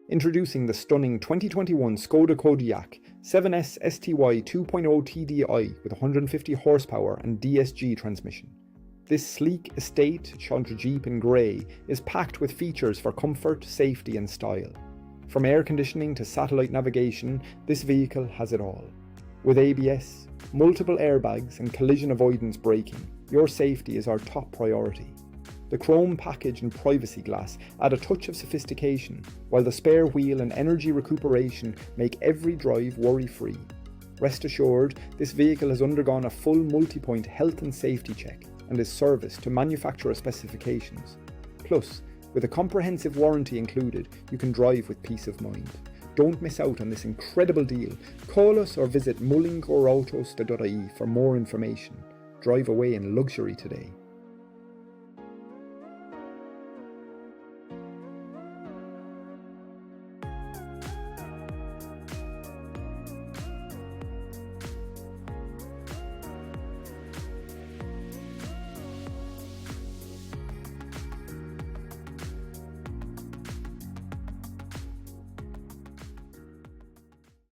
Introducing the stunning 2021 Skoda Kodiaq 7S STY 2.0 TDI with 150 horsepower and DSG transmission. This sleek estatejeep in grey is packed with features for comfort, safety and style. From air conditioning to satellite navigation, this vehicle has it all. With ABS, multiple airbags and collision avoidance braking, your safety is our top priority. The chrome package and privacy glass add a touch of sophistication, while the spare wheel and energy recuperation make every drive worry-free. Rest assured, this vehicle has undergone a full multi-point health and safety check and is serviced to manufacturer specifications. Plus, with a comprehensive warranty included, you can drive with peace of mind. Don't miss out on this incredible deal. Call us or visit mullingarautos.ie for more information. Drive away in luxury today.